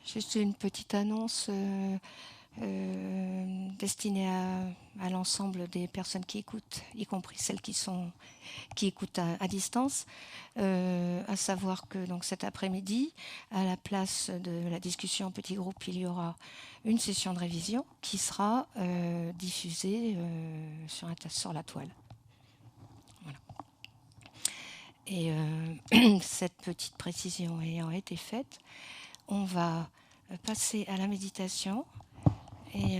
Juste une petite annonce destinée à l'ensemble des personnes qui écoutent, y compris celles qui écoutent à distance, à savoir que donc cet après-midi, à la place de la discussion en petit groupe, il y aura une session de révision qui sera diffusée sur la toile. Voilà. Et cette petite précision ayant été faite, on va passer à la méditation et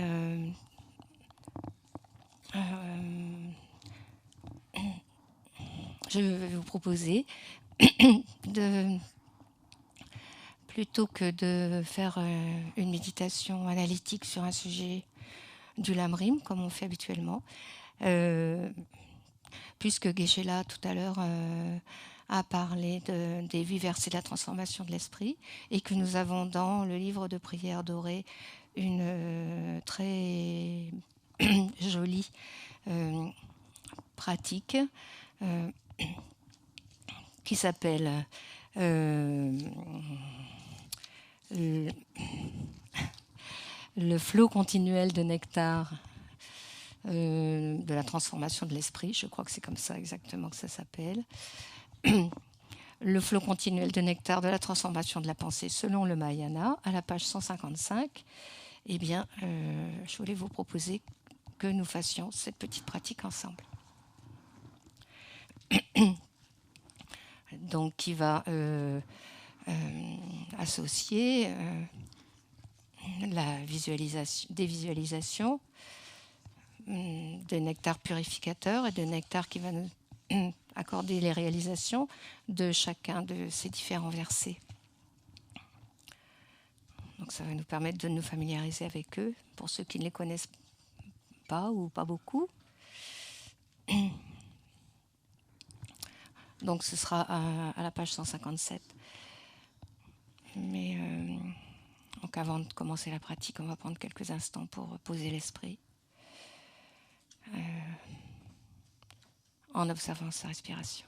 je vais vous proposer de, plutôt que de faire une méditation analytique sur un sujet du lamrim, comme on fait habituellement, puisque Geshe-la, tout à l'heure, a parlé des 8 versets de la transformation de l'esprit, et que nous avons dans le livre de prière doré une très jolie pratique qui s'appelle le flot continuel de nectar de la transformation de l'esprit. Je crois que c'est comme ça exactement que ça s'appelle. Le flot continuel de nectar de la transformation de la pensée selon le Mahayana, à la page 155. Eh bien, je voulais vous proposer que nous fassions cette petite pratique ensemble. Donc, qui va associer des visualisations de nectar purificateur et de nectar qui va nous accorder les réalisations de chacun de ces différents versets. Donc ça va nous permettre de nous familiariser avec eux, pour ceux qui ne les connaissent pas ou pas beaucoup. Donc ce sera à la page 157. Mais donc avant de commencer la pratique, on va prendre quelques instants pour poser l'esprit en observant sa respiration.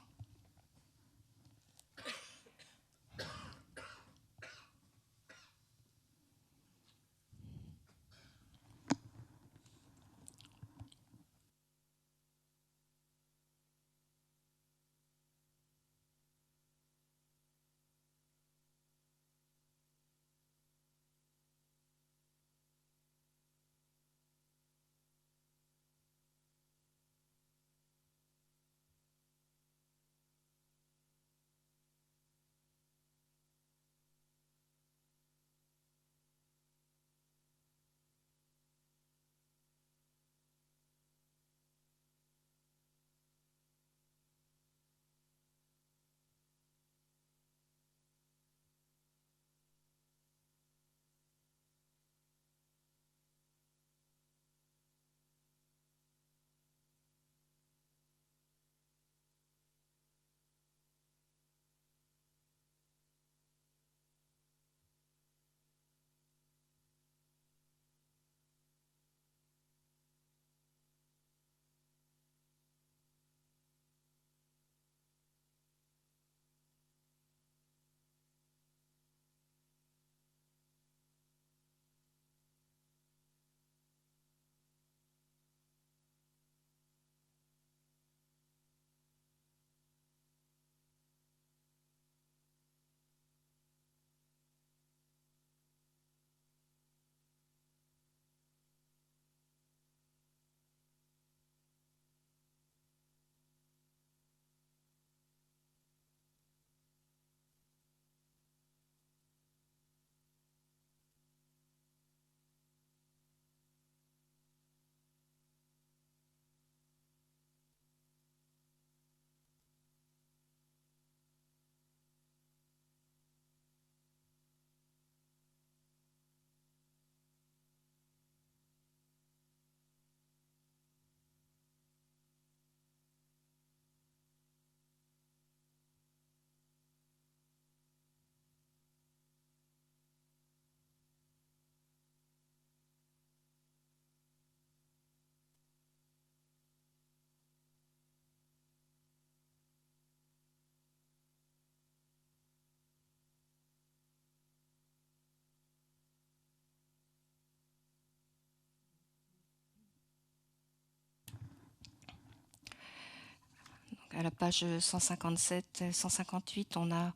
à la page 157-158, on a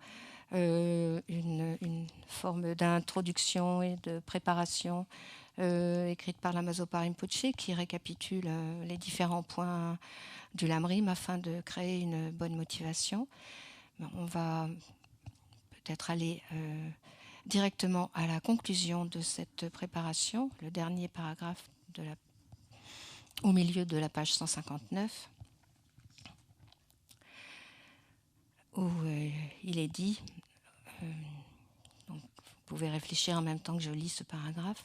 une forme d'introduction et de préparation écrite par Lama-Zopa Rinpoche qui récapitule les différents points du Lamrim afin de créer une bonne motivation. On va peut-être aller directement à la conclusion de cette préparation, le dernier paragraphe au milieu de la page 159, où il est dit, donc vous pouvez réfléchir en même temps que je lis ce paragraphe,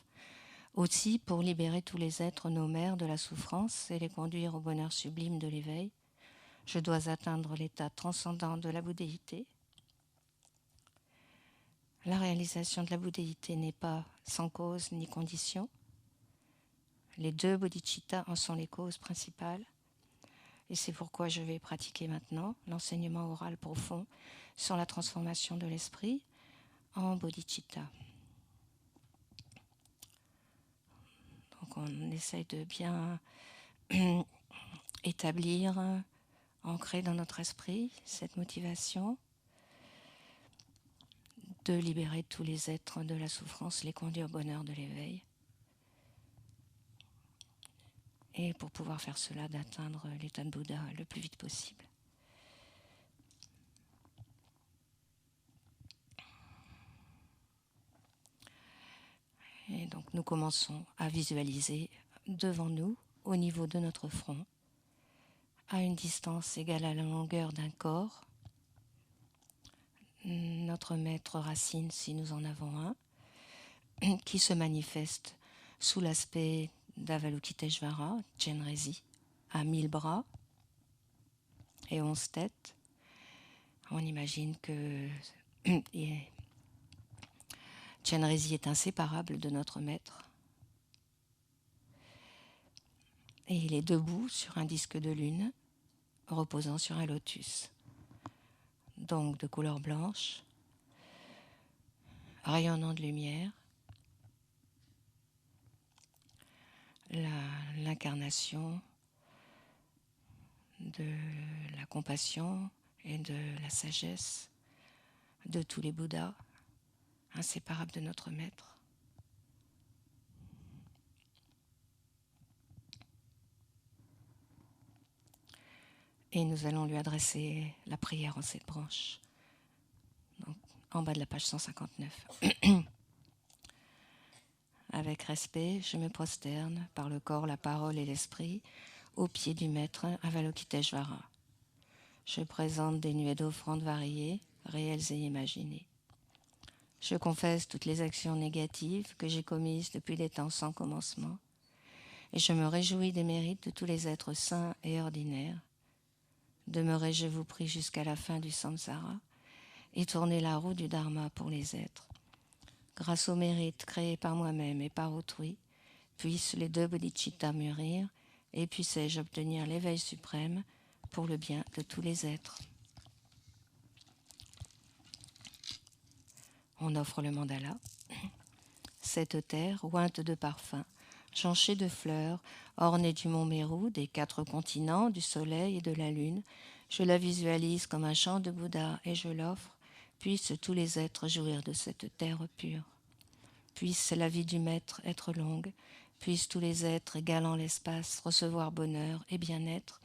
aussi pour libérer tous les êtres nomères de la souffrance et les conduire au bonheur sublime de l'éveil, je dois atteindre l'état transcendant de la bouddhéité. La réalisation de la bouddhéité n'est pas sans cause ni condition. Les deux bodhicittas en sont les causes principales. Et c'est pourquoi je vais pratiquer maintenant l'enseignement oral profond sur la transformation de l'esprit en bodhicitta. Donc on essaye de bien établir, ancrer dans notre esprit cette motivation de libérer tous les êtres de la souffrance, les conduire au bonheur de l'éveil. Et pour pouvoir faire cela, d'atteindre l'état de Bouddha le plus vite possible. Et donc nous commençons à visualiser devant nous, au niveau de notre front, à une distance égale à la longueur d'un corps, notre maître racine, si nous en avons un, qui se manifeste sous l'aspect d'Avalokiteshvara, Chenrezi, à 1000 bras et 11 têtes. On imagine que Chenrezi est inséparable de notre maître. Et il est debout sur un disque de lune, reposant sur un lotus. Donc de couleur blanche, rayonnant de lumière, l'incarnation de la compassion et de la sagesse de tous les Bouddhas, inséparables de notre maître. Et nous allons lui adresser la prière en 7 branches, donc, en bas de la page 159. Avec respect, je me prosterne par le corps, la parole et l'esprit aux pieds du maître Avalokiteshvara. Je présente des nuées d'offrandes variées, réelles et imaginées. Je confesse toutes les actions négatives que j'ai commises depuis des temps sans commencement, et je me réjouis des mérites de tous les êtres saints et ordinaires. Demeurez, je vous prie, jusqu'à la fin du samsara et tournez la roue du dharma pour les êtres. Grâce aux mérites créés par moi-même et par autrui, puissent les deux bodhicittas mûrir et puissais-je obtenir l'éveil suprême pour le bien de tous les êtres. On offre le mandala. Cette terre, ointe de parfums, jonchée de fleurs, ornée du mont Mérou, des 4 continents, du soleil et de la lune, je la visualise comme un champ de Bouddha et je l'offre. Puissent tous les êtres jouir de cette terre pure. Puisse la vie du maître être longue. Puissent tous les êtres égalant l'espace recevoir bonheur et bien-être.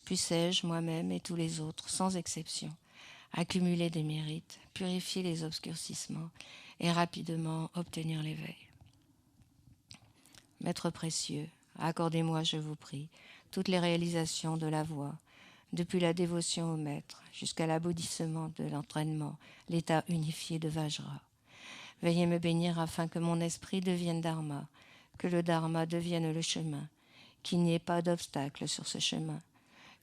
Puissais-je moi-même et tous les autres, sans exception, accumuler des mérites, purifier les obscurcissements et rapidement obtenir l'éveil. Maître précieux, accordez-moi, je vous prie, toutes les réalisations de la voie, depuis la dévotion au maître jusqu'à l'aboutissement de l'entraînement, l'état unifié de Vajra. Veuillez me bénir afin que mon esprit devienne dharma, que le dharma devienne le chemin, qu'il n'y ait pas d'obstacle sur ce chemin,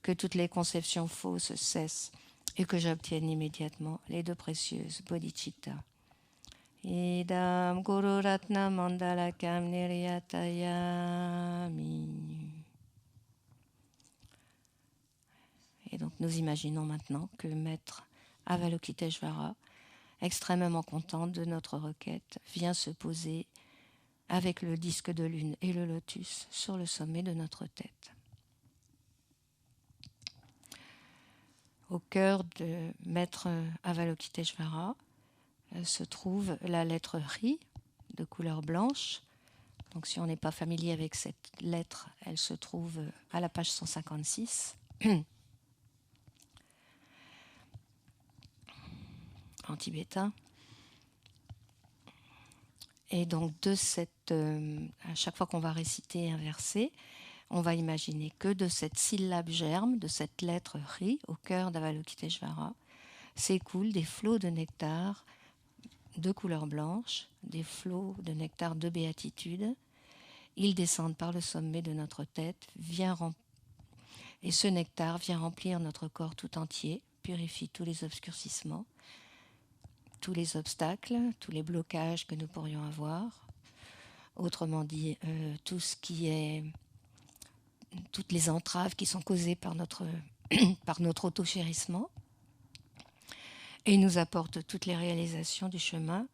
que toutes les conceptions fausses cessent et que j'obtienne immédiatement les 2 précieuses bodhicittas. Idam Guru Ratna Mandalakam Niryatayami. Et donc nous imaginons maintenant que Maître Avalokiteshvara, extrêmement content de notre requête, vient se poser avec le disque de lune et le lotus sur le sommet de notre tête. Au cœur de Maître Avalokiteshvara se trouve la lettre Ri de couleur blanche. Donc si on n'est pas familier avec cette lettre, elle se trouve à la page 156 en tibétain. Et donc à chaque fois qu'on va réciter un verset, on va imaginer que de cette syllabe germe, de cette lettre Ri, au cœur d'Avalokiteshvara, s'écoulent des flots de nectar de couleur blanche, des flots de nectar de béatitude. Ils descendent par le sommet de notre tête, et ce nectar vient remplir notre corps tout entier, purifie tous les obscurcissements, tous les obstacles, tous les blocages que nous pourrions avoir. Autrement dit, toutes les entraves qui sont causées par notre auto-chérissement, et il nous apporte toutes les réalisations du chemin,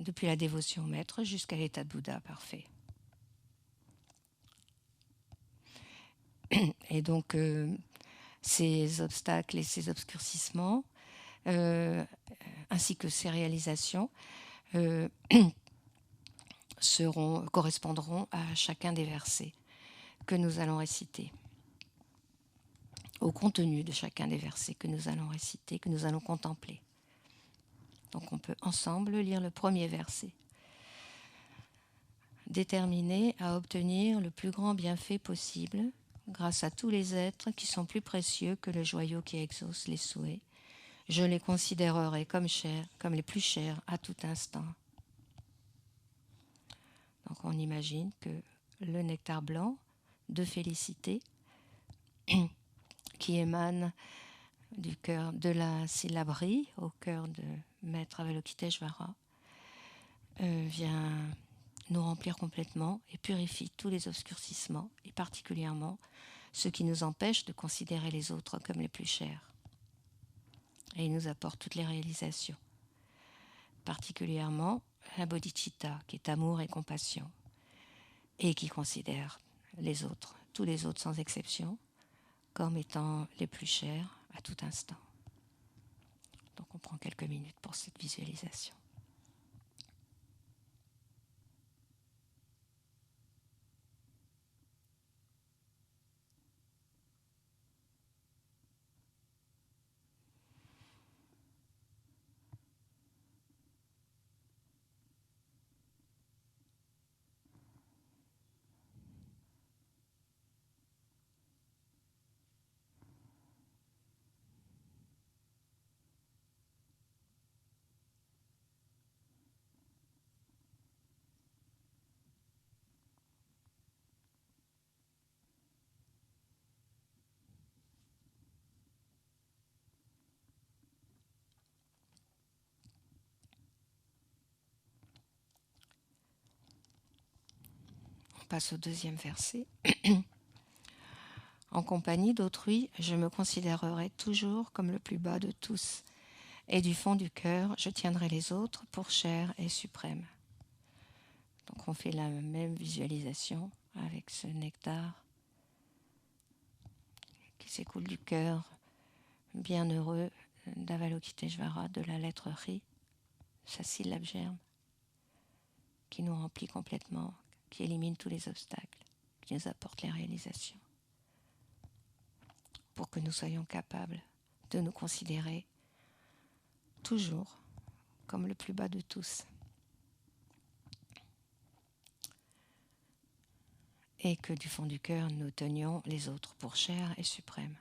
depuis la dévotion au maître jusqu'à l'état de Bouddha parfait. Et donc, ces obstacles et ces obscurcissements, ainsi que ces réalisations, correspondront à chacun des versets que nous allons réciter, au contenu de chacun des versets que nous allons réciter, que nous allons contempler. Donc on peut ensemble lire le premier verset. Déterminé à obtenir le plus grand bienfait possible, grâce à tous les êtres qui sont plus précieux que le joyau qui exauce les souhaits, je les considérerai comme les plus chers à tout instant. Donc on imagine que le nectar blanc de félicité qui émane du cœur de la syllabe Ri, au cœur de Maître Avalokiteshvara, vient nous remplir complètement et purifie tous les obscurcissements, et particulièrement ceux qui nous empêchent de considérer les autres comme les plus chers. Et il nous apporte toutes les réalisations, particulièrement la bodhicitta, qui est amour et compassion, et qui considère les autres, tous les autres sans exception, comme étant les plus chers à tout instant. Donc on prend quelques minutes pour cette visualisation. On passe au deuxième verset. En compagnie d'autrui, je me considérerai toujours comme le plus bas de tous, et du fond du cœur, je tiendrai les autres pour chers et suprêmes. Donc on fait la même visualisation avec ce nectar qui s'écoule du cœur bienheureux d'Avalokiteshvara, de la lettre Ri, sa syllabe germe, qui nous remplit complètement, qui élimine tous les obstacles, qui nous apporte les réalisations, pour que nous soyons capables de nous considérer toujours comme le plus bas de tous. Et que du fond du cœur, nous tenions les autres pour chers et suprêmes.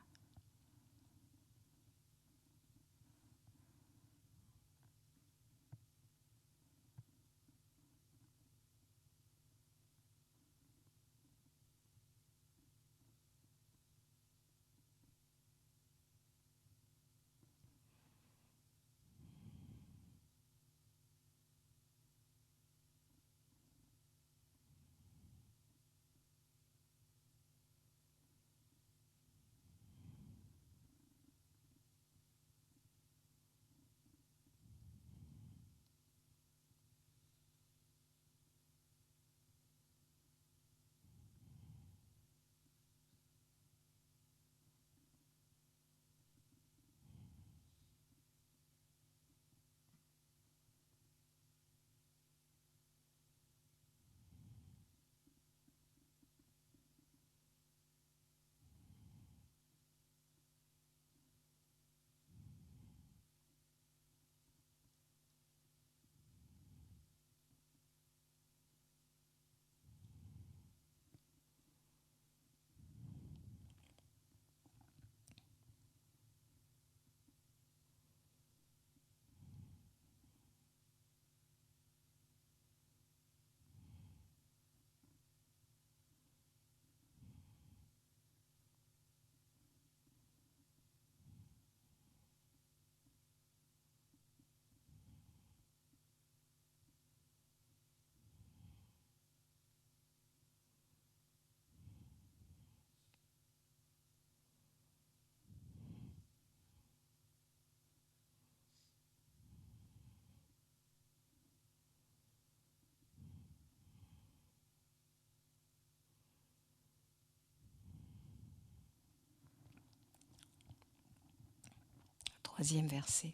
3e verset.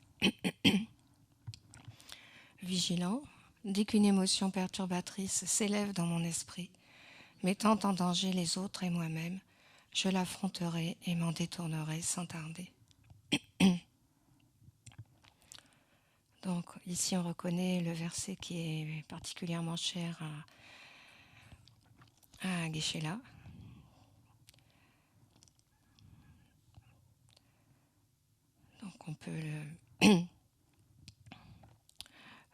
Vigilant, dès qu'une émotion perturbatrice s'élève dans mon esprit, mettant en danger les autres et moi-même, je l'affronterai et m'en détournerai sans tarder. Donc ici on reconnaît le verset qui est particulièrement cher à Geshe-la. Donc on peut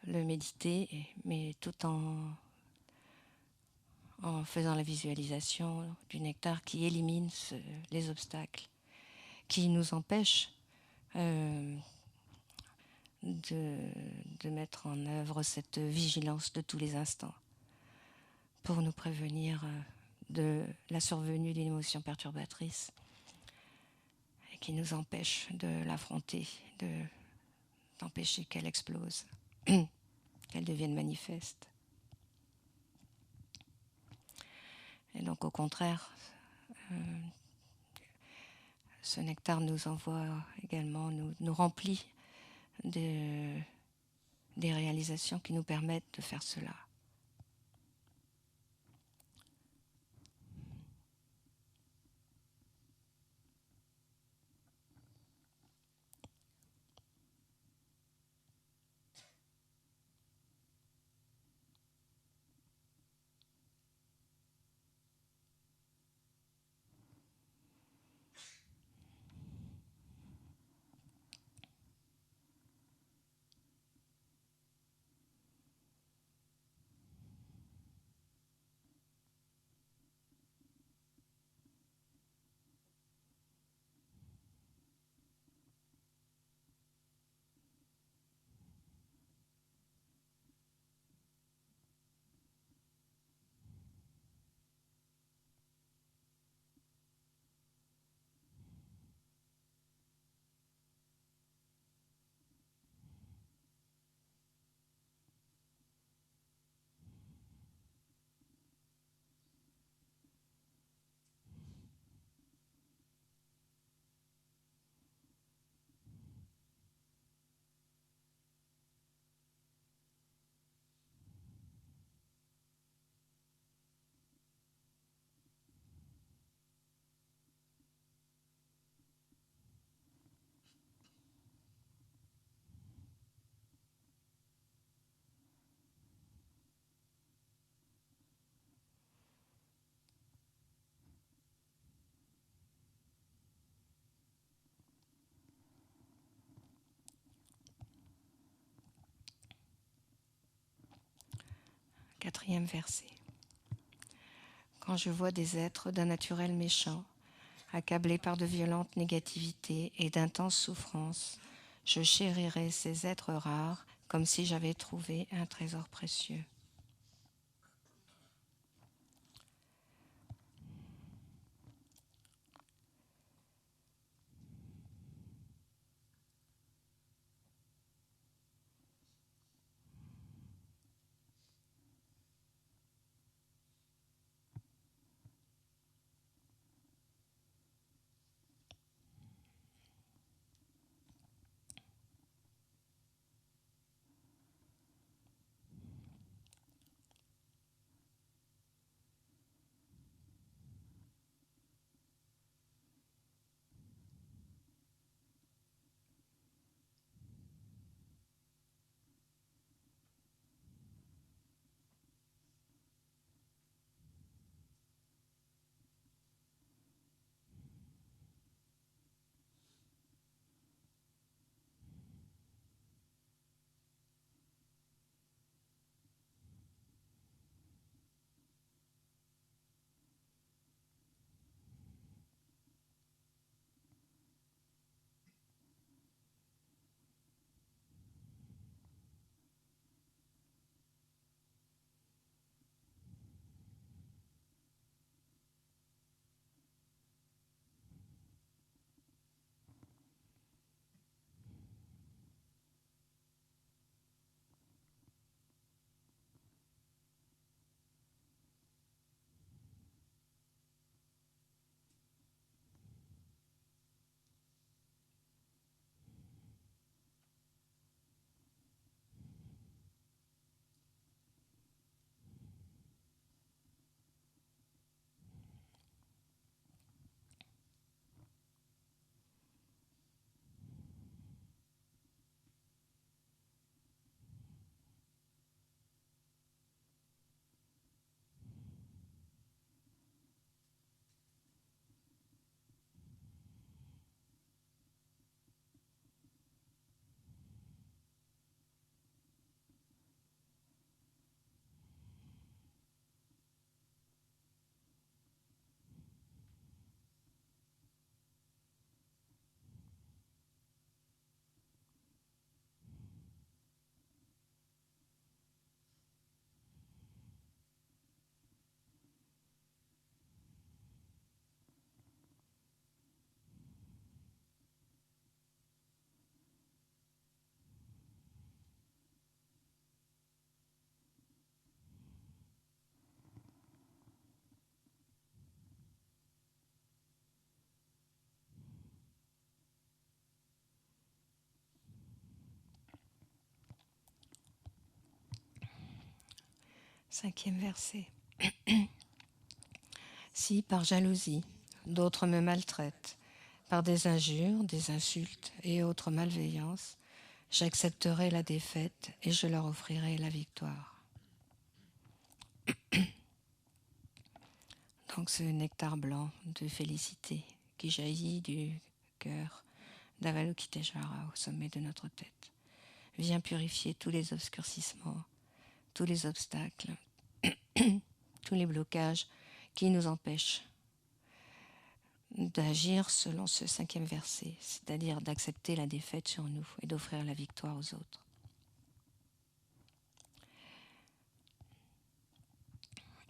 le méditer, mais tout en faisant la visualisation du nectar qui élimine les obstacles, qui nous empêchent de mettre en œuvre cette vigilance de tous les instants pour nous prévenir de la survenue d'une émotion perturbatrice et qui nous empêche de l'affronter, d'empêcher qu'elle explose, qu'elle devienne manifeste. Et donc au contraire, ce nectar nous envoie également, nous remplit des réalisations qui nous permettent de faire cela. Quatrième verset. Quand je vois des êtres d'un naturel méchant, accablés par de violentes négativités et d'intenses souffrances, je chérirai ces êtres rares comme si j'avais trouvé un trésor précieux. 5e verset. Si par jalousie, d'autres me maltraitent, par des injures, des insultes et autres malveillances, j'accepterai la défaite et je leur offrirai la victoire. Donc ce nectar blanc de félicité qui jaillit du cœur d'Avalokiteshvara au sommet de notre tête vient purifier tous les obscurcissements, tous les obstacles, tous les blocages qui nous empêchent d'agir selon ce 5e verset, c'est-à-dire d'accepter la défaite sur nous et d'offrir la victoire aux autres.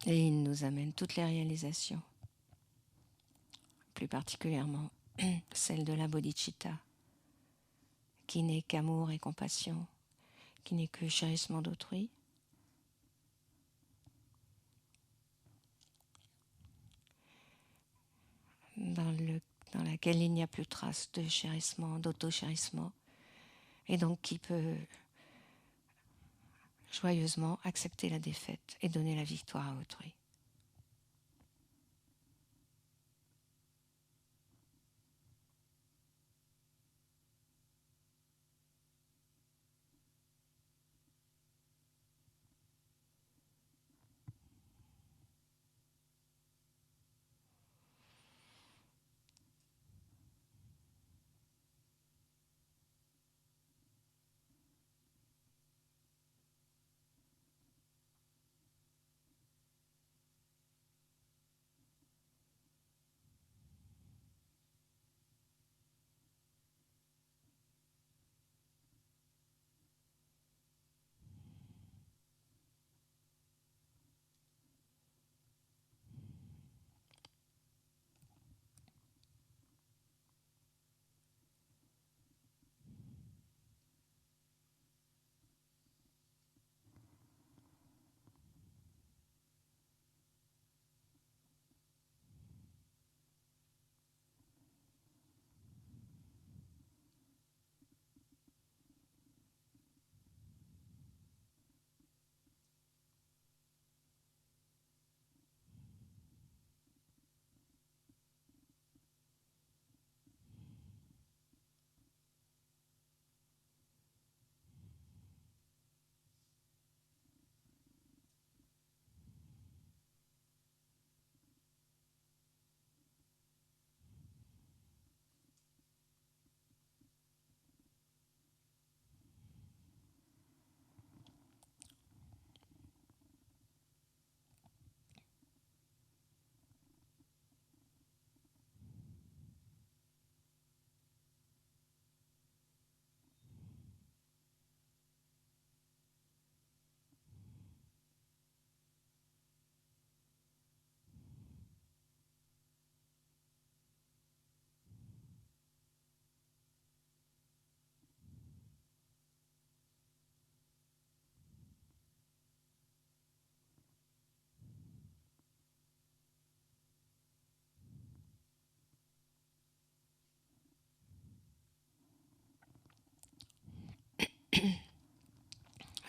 Et il nous amène toutes les réalisations, plus particulièrement celle de la bodhicitta, qui n'est qu'amour et compassion, qui n'est que chérissement d'autrui, dans laquelle il n'y a plus trace de chérissement, d'auto-chérissement, et donc qui peut joyeusement accepter la défaite et donner la victoire à autrui.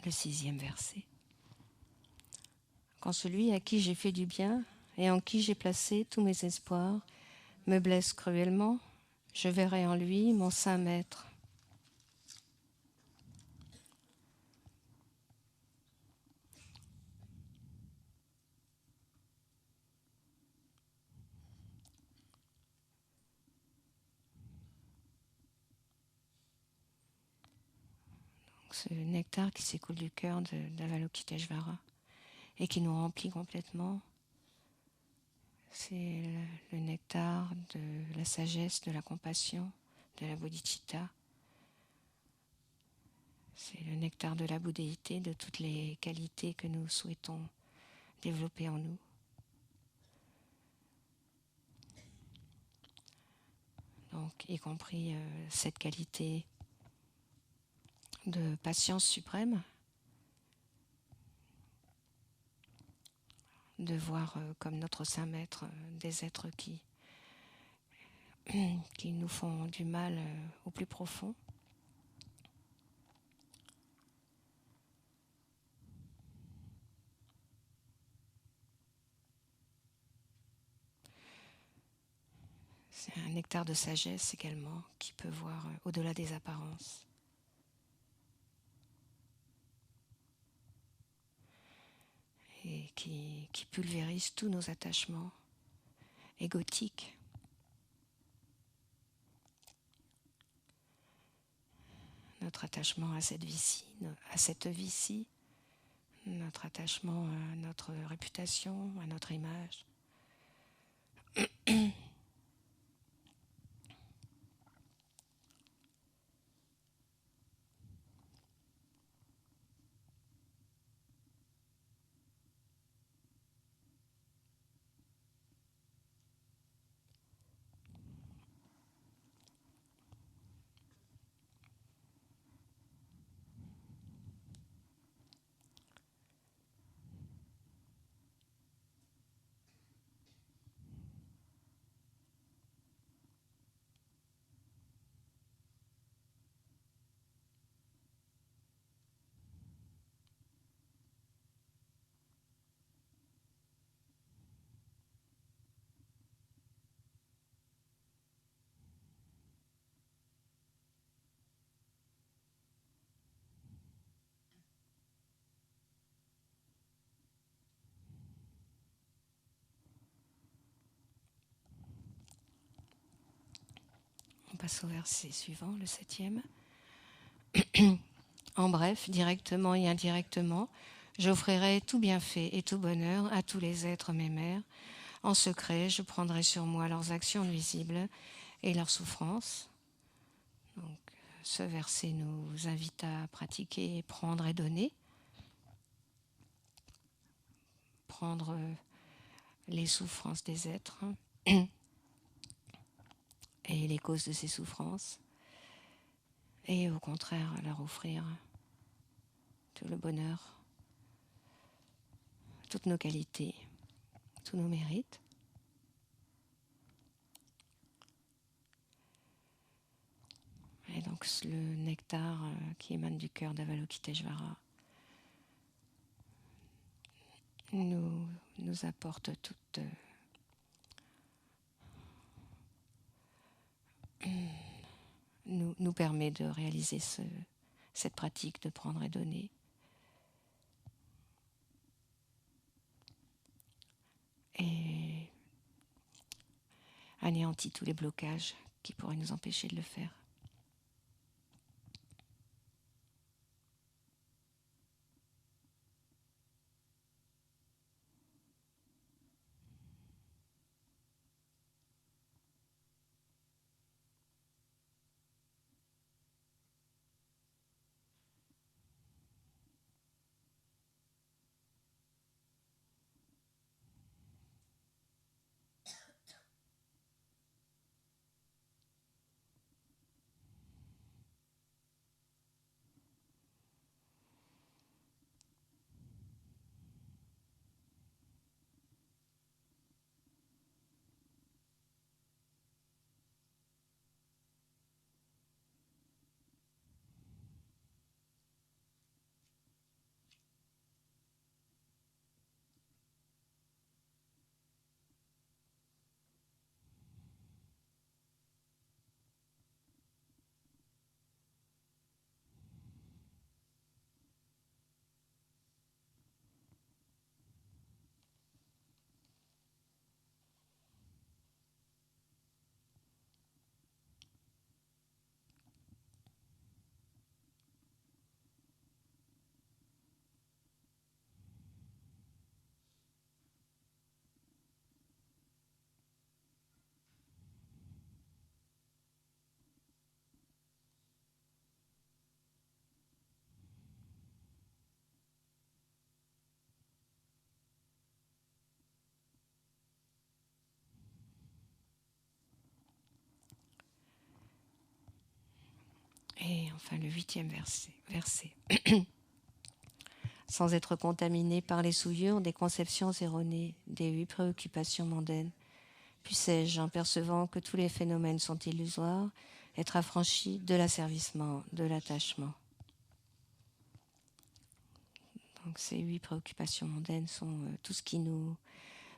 Le 6e verset. Quand celui à qui j'ai fait du bien et en qui j'ai placé tous mes espoirs me blesse cruellement, je verrai en lui mon saint maître. Donc, ce nectar qui s'écoule du cœur d'Avalokiteshvara et qui nous remplit complètement, c'est le nectar de la sagesse, de la compassion, de la bodhicitta. C'est le nectar de la bouddhéité, de toutes les qualités que nous souhaitons développer en nous. Donc, y compris cette qualité de patience suprême, de voir comme notre Saint Maître des êtres qui nous font du mal au plus profond. C'est un nectar de sagesse également qui peut voir au-delà des apparences. Et qui pulvérise tous nos attachements égotiques. Notre attachement à cette vie-ci, notre attachement à notre réputation, à notre image. On passe au verset suivant, le 7e. En bref, directement et indirectement, j'offrirai tout bienfait et tout bonheur à tous les êtres mes mères. En secret, je prendrai sur moi leurs actions nuisibles et leurs souffrances. Donc, ce verset nous invite à pratiquer prendre et donner. Prendre les souffrances des êtres et les causes de ces souffrances. Et au contraire, leur offrir tout le bonheur, toutes nos qualités, tous nos mérites. Et donc le nectar qui émane du cœur d'Avalokiteshvara nous apporte toute nous permet de réaliser cette pratique de prendre et donner. Et anéantit tous les blocages qui pourraient nous empêcher de le faire. Et enfin le 8e verset. Sans être contaminé par les souillures des conceptions erronées, des 8 préoccupations mondaines, puissais-je, en percevant que tous les phénomènes sont illusoires, être affranchi de l'asservissement, de l'attachement. Donc ces 8 préoccupations mondaines sont tout ce qui nous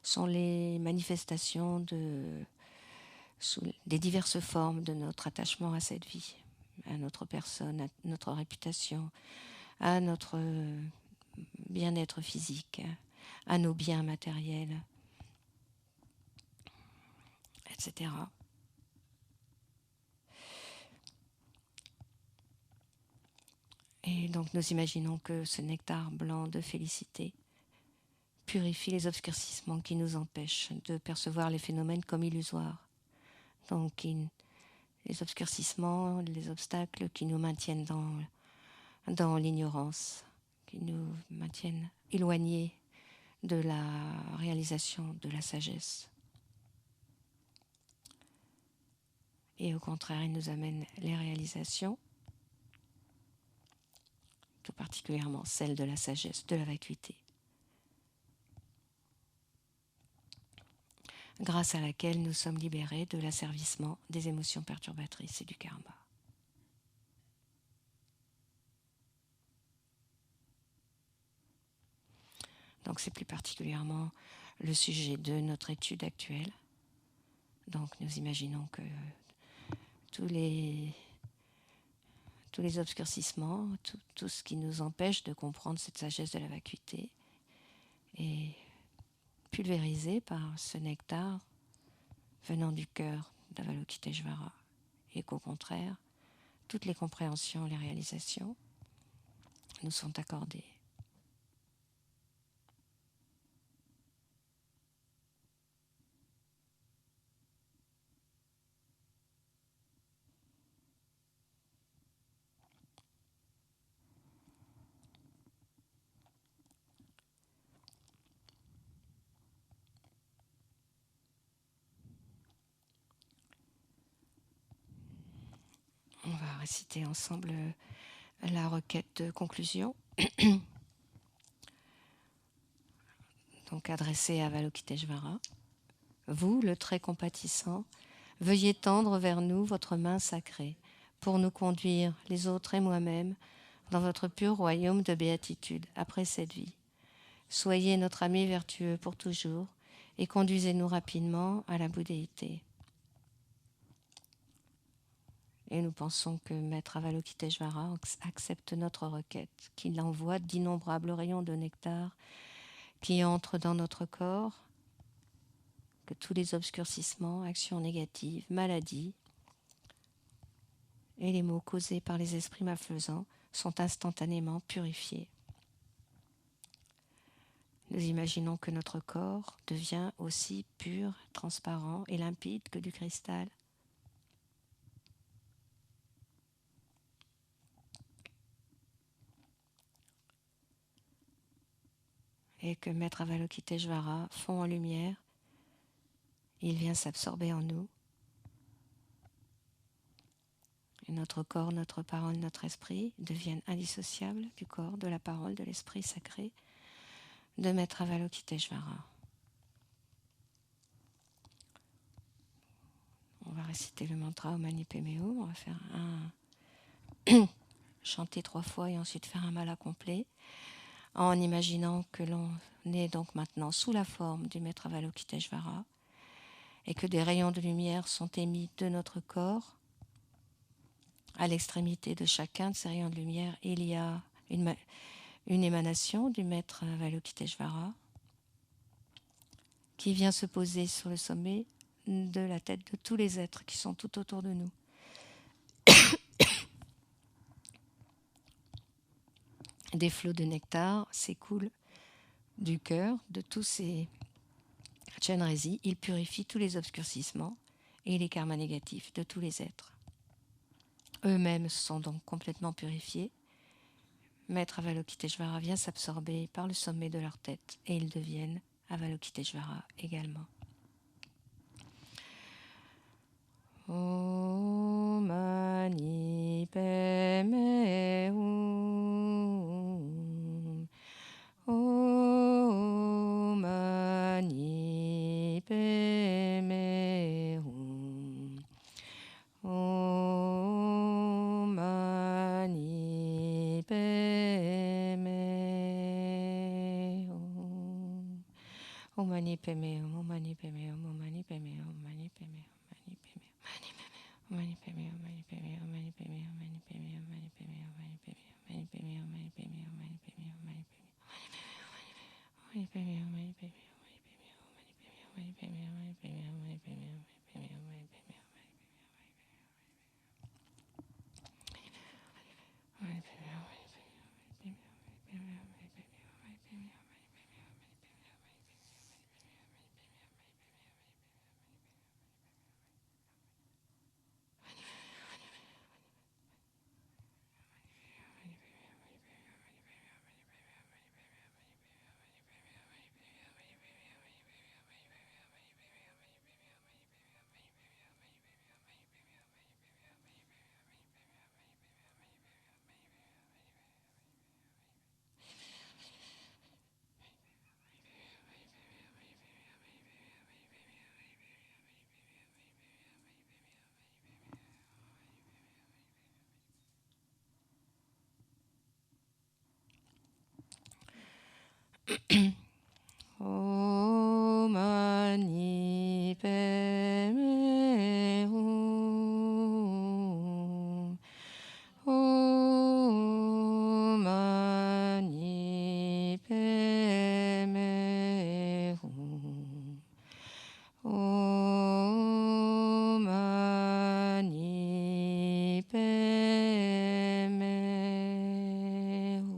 sont les manifestations de sous les diverses formes de notre attachement à cette vie, à notre personne, à notre réputation, à notre bien-être physique, à nos biens matériels, etc. Et donc nous imaginons que ce nectar blanc de félicité purifie les obscurcissements qui nous empêchent de percevoir les phénomènes comme illusoires. Donc les obscurcissements, les obstacles qui nous maintiennent dans l'ignorance, qui nous maintiennent éloignés de la réalisation de la sagesse. Et au contraire, il nous amène les réalisations, tout particulièrement celle de la sagesse, de la vacuité, grâce à laquelle nous sommes libérés de l'asservissement des émotions perturbatrices et du karma. Donc c'est plus particulièrement le sujet de notre étude actuelle. Donc nous imaginons que tous les obscurcissements, tout ce qui nous empêche de comprendre cette sagesse de la vacuité est pulvérisé par ce nectar venant du cœur d'Avalokiteshvara, et qu'au contraire, toutes les compréhensions, les réalisations nous sont accordées. On va réciter ensemble la requête de conclusion, donc adressée à Avalokiteshvara. Vous, le très compatissant, veuillez tendre vers nous votre main sacrée pour nous conduire, les autres et moi-même, dans votre pur royaume de béatitude après cette vie. Soyez notre ami vertueux pour toujours et conduisez-nous rapidement à la bouddhéité. Et nous pensons que Maître Avalokiteshvara accepte notre requête, qu'il envoie d'innombrables rayons de nectar qui entrent dans notre corps, que tous les obscurcissements, actions négatives, maladies et les maux causés par les esprits malfaisants sont instantanément purifiés. Nous imaginons que notre corps devient aussi pur, transparent et limpide que du cristal. Et que Maître Avalokiteshvara fond en lumière, il vient s'absorber en nous. Et notre corps, notre parole, notre esprit deviennent indissociables du corps, de la parole, de l'esprit sacré de Maître Avalokiteshvara. On va réciter le mantra Om Mani Padme Hum. On va faire chanter 3 fois et ensuite faire un mala complet, en imaginant que l'on est donc maintenant sous la forme du Maître Avalokiteshvara et que des rayons de lumière sont émis de notre corps. À l'extrémité de chacun de ces rayons de lumière, il y a une émanation du Maître Avalokiteshvara qui vient se poser sur le sommet de la tête de tous les êtres qui sont tout autour de nous. Des flots de nectar s'écoulent du cœur de tous ces Chenrezis. Ils purifient tous les obscurcissements et les karmas négatifs de tous les êtres. Eux-mêmes sont donc complètement purifiés. Maître Avalokiteshvara vient s'absorber par le sommet de leur tête et ils deviennent Avalokiteshvara également. Om Mani Padme Hum. Om Mani Padme Hum. Om Mani Padme Hum. Om Mani Padme Hum. Om Mani Padme Hum. Om Mani Padme Hum. Om Mani Padme Hum. Om Mani Padme Hum. Om Mani Padme Hum. Om Mani Padme Hum.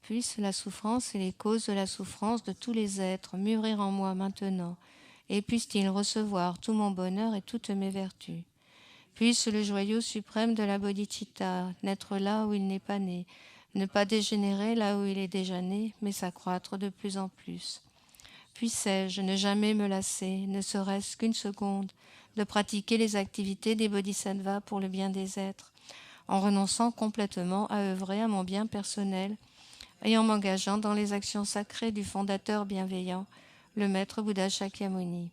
Puisse la souffrance et les causes de la souffrance de tous les êtres mûrir en moi maintenant, et puisse-t-il recevoir tout mon bonheur et toutes mes vertus. Puisse le joyau suprême de la bodhicitta naître là où il n'est pas né, ne pas dégénérer là où il est déjà né, mais s'accroître de plus en plus. Puissais-je ne jamais me lasser, ne serait-ce qu'une seconde, de pratiquer les activités des bodhisattvas pour le bien des êtres, en renonçant complètement à œuvrer à mon bien personnel, et en m'engageant dans les actions sacrées du fondateur bienveillant, le maître Bouddha Shakyamuni.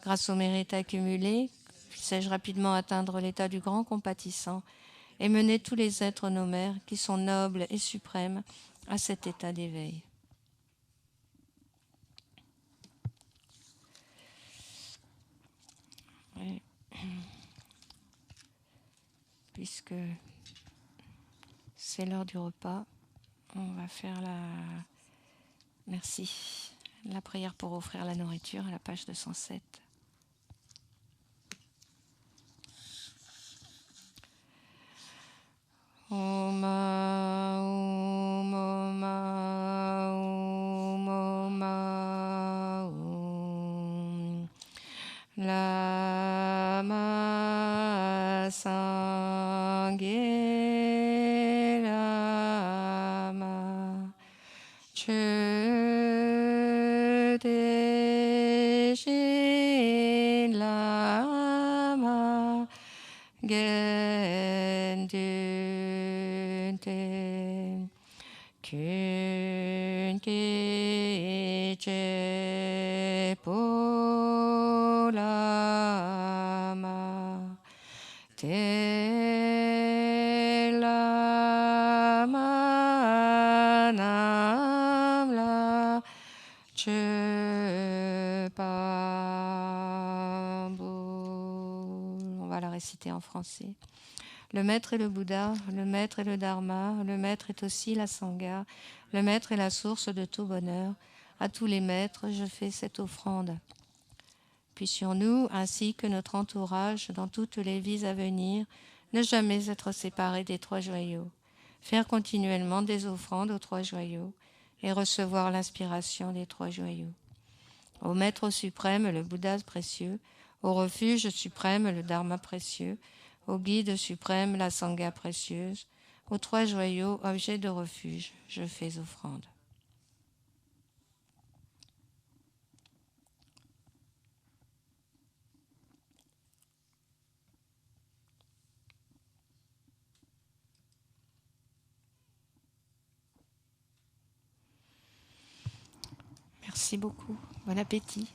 Grâce au mérite accumulé, puissais-je rapidement atteindre l'état du grand compatissant et mener tous les êtres nomères qui sont nobles et suprêmes à cet état d'éveil. Oui. Puisque c'est l'heure du repas, on va faire la prière pour offrir la nourriture à la page 207. Om Om Om Om Om Om Lama Sangye Lama Chödeshin Lama Gendunten Kunki Chepo Lama Te Lama Namla Chepambo. On va la réciter en français. Le maître est le Bouddha, le maître est le Dharma, le maître est aussi la Sangha, le maître est la source de tout bonheur. À tous les maîtres, je fais cette offrande. Puissions-nous, ainsi que notre entourage, dans toutes les vies à venir, ne jamais être séparés des trois joyaux, faire continuellement des offrandes aux trois joyaux et recevoir l'inspiration des trois joyaux. Au maître suprême, le Bouddha précieux, au refuge suprême, le Dharma précieux, au guide suprême, la Sangha précieuse, aux trois joyaux, objets de refuge, je fais offrande. Merci beaucoup. Bon appétit.